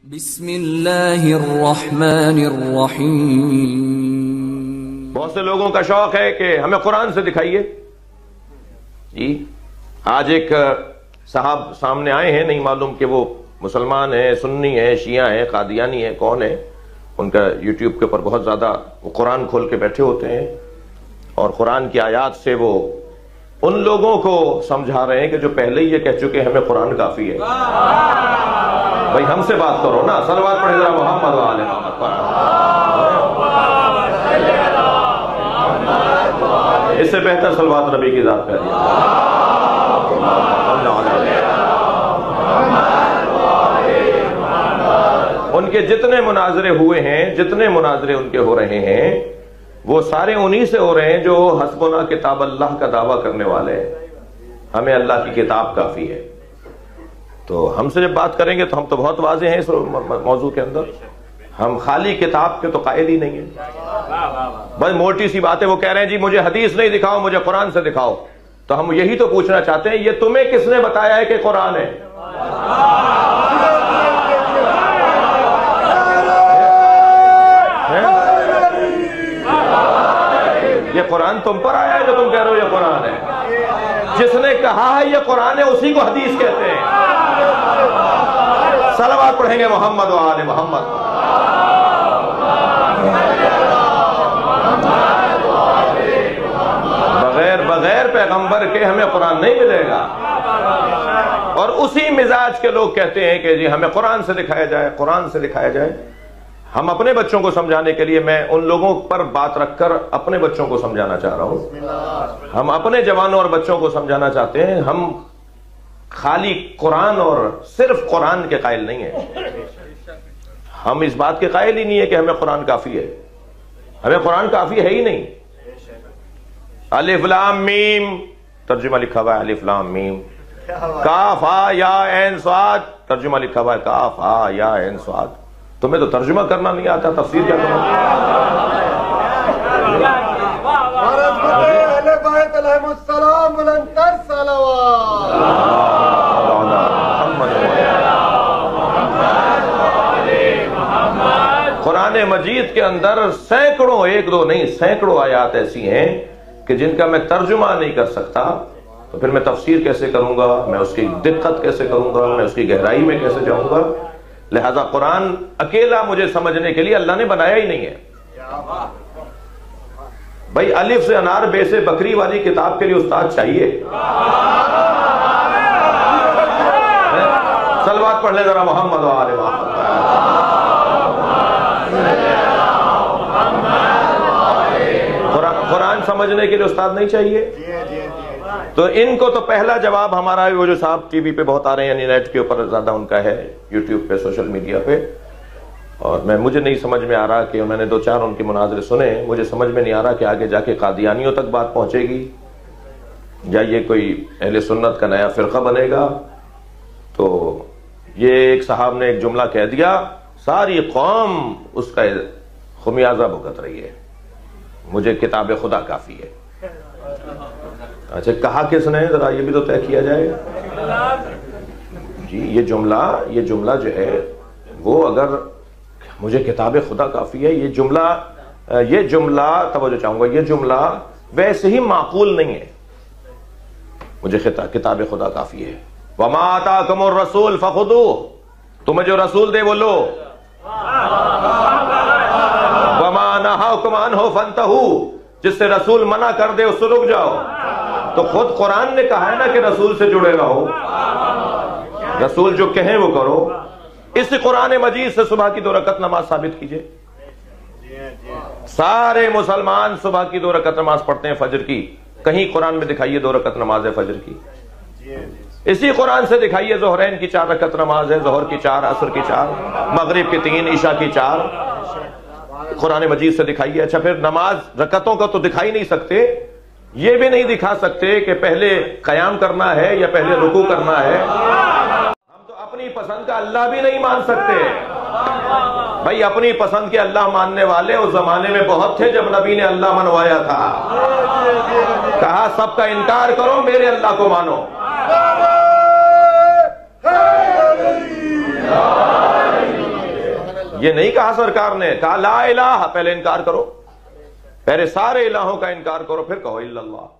بسم اللہ الرحمن الرحیم۔ بہت سے لوگوں کا شوق ہے کہ ہمیں قرآن سے دکھائیے جی۔ آج ایک صاحب سامنے آئے ہیں، نہیں معلوم کہ وہ مسلمان ہیں، سنی ہیں، شیعہ ہیں، قادیانی ہیں، کون ہیں۔ ان کا یوٹیوب کے اوپر بہت زیادہ وہ قرآن کھول کے بیٹھے ہوتے ہیں اور قرآن کی آیات سے وہ ان لوگوں کو سمجھا رہے ہیں کہ جو پہلے ہی یہ کہہ چکے ہمیں قرآن کافی ہے۔ بھائی ہم سے بات کرو نا، صلوات پڑھیں ذرا محمد و آل محمد پر۔ اس سے بہتر صلوات نبی کی ذات پہ دیا۔ ان کے جتنے مناظرے ہوئے ہیں، جتنے مناظرے ان کے ہو رہے ہیں، وہ سارے انہی سے ہو رہے ہیں جو حسبنا کتاب اللہ کا دعویٰ کرنے والے ہیں۔ ہمیں اللہ کی کتاب کافی ہے۔ تو ہم سے جب بات کریں گے تو ہم تو بہت واضح ہیں اس موضوع کے اندر، ہم خالی کتاب کے تو قائل ہی نہیں ہیں۔ بس موٹی سی بات ہے، وہ کہہ رہے ہیں جی مجھے حدیث نہیں دکھاؤ، مجھے قرآن سے دکھاؤ۔ تو ہم یہی تو پوچھنا چاہتے ہیں، یہ تمہیں کس نے بتایا ہے کہ قرآن ہے؟ یہ قرآن تم پر آیا ہے جو تم کہہ رہے ہو یہ قرآن ہے؟ جس نے کہا ہے یہ قرآن ہے اسی کو حدیث کہتے ہیں۔ صلوات پڑھیں گے محمد و آل محمد۔ بغیر پیغمبر کے ہمیں قرآن نہیں ملے گا۔ اور اسی مزاج کے لوگ کہتے ہیں کہ جی ہمیں قرآن سے دکھایا جائے، قرآن سے دکھایا جائے۔ ہم اپنے بچوں کو سمجھانے کے لیے، میں ان لوگوں پر بات رکھ کر اپنے بچوں کو سمجھانا چاہ رہا ہوں، ہم اپنے جوانوں اور بچوں کو سمجھانا چاہتے ہیں، ہم خالی قرآن اور صرف قرآن کے قائل نہیں ہیں۔ ہم اس بات کے قائل ہی نہیں ہے کہ ہمیں قرآن کافی ہے۔ ہمیں قرآن کافی ہے ہی نہیں۔ الف لام میم ترجمہ لکھا ہوا ہے، الف لام میم، کاف ہا یا عین صاد ترجمہ لکھا ہوا ہے، کاف ہا یا عین صاد۔ تمہیں تو ترجمہ کرنا نہیں آتا، تفسیر کیا کرنا؟ قرآن مجید کے اندر سینکڑوں، ایک دو نہیں سینکڑوں آیات ایسی ہیں کہ جن کا میں ترجمہ نہیں کر سکتا، تو پھر میں تفسیر کیسے کروں گا؟ میں اس کی دقت کیسے کروں گا؟ میں اس کی گہرائی میں کیسے جاؤں گا؟ لہذا قرآن اکیلا مجھے سمجھنے کے لیے اللہ نے بنایا ہی نہیں ہے۔ بھائی الف سے انار، بے سے بکری والی کتاب کے لیے استاد چاہیے۔ صلوات پڑھ لے ذرا محمد و آل محمد۔ قرآن سمجھنے کے لیے استاد نہیں چاہیے؟ تو ان کو تو پہلا جواب ہمارا وہ جو صاحب ٹی وی پہ بہت آ رہے ہیں، یعنی نیٹ کے اوپر زیادہ ان کا ہے، یوٹیوب پہ، سوشل میڈیا پہ، اور مجھے نہیں سمجھ میں آ رہا کہ میں نے دو چار ان کے مناظرے سنے، مجھے سمجھ میں نہیں آ رہا کہ آگے جا کے قادیانیوں تک بات پہنچے گی یا یہ کوئی اہل سنت کا نیا فرقہ بنے گا۔ تو یہ ایک صاحب نے ایک جملہ کہہ دیا، ساری قوم اس کا خمیازہ بھگت رہی ہے، مجھے کتاب خدا کافی ہے۔ اچھا کہا کس نے؟ ذرا یہ بھی تو طے کیا جائے جی۔ یہ جملہ جو ہے وہ اگر مجھے کتاب خدا کافی ہے، یہ جملہ توجہ چاہوں گا، یہ جملہ ویسے ہی معقول نہیں ہے۔ مجھے کتاب خدا کافی ہے، وما آتاکم الرسول فخذوہ، تمہیں جو رسول دے وہ لو، وما نہاکم عنہ فانتہوا، جس سے رسول منع کر دے اس سے رک جاؤ۔ تو خود قرآن نے کہا ہے نا کہ رسول سے جڑے رہو، رسول جو کہیں وہ کرو۔ اس قرآن مجید سے صبح کی 2 رکعت نماز ثابت کیجئے۔ سارے مسلمان صبح کی 2 رکعت نماز پڑھتے ہیں فجر کی، کہیں قرآن میں دکھائیے 2 رکعت نماز ہے فجر کی؟ اسی قرآن سے دکھائیے ظہرین کی 4 رکعت نماز ہے، ظہر کی 4، عصر کی 4، مغرب کی 3، عشاء کی 4، قرآن مجید سے دکھائیے۔ اچھا پھر نماز رکعتوں کا تو دکھا ہی نہیں سکتے، یہ بھی نہیں دکھا سکتے کہ پہلے قیام کرنا ہے یا پہلے رکوع کرنا ہے۔ ہم تو اپنی پسند کا اللہ بھی نہیں مان سکتے۔ بھائی اپنی پسند کے اللہ ماننے والے اس زمانے میں بہت تھے جب نبی نے اللہ منوایا تھا، کہا سب کا انکار کرو، میرے اللہ کو مانو۔ یہ نہیں کہا سرکار نے، کہا لا الہ، پہلے انکار کرو، پہلے سارے الہوں کا انکار کرو، پھر کہو الا اللہ۔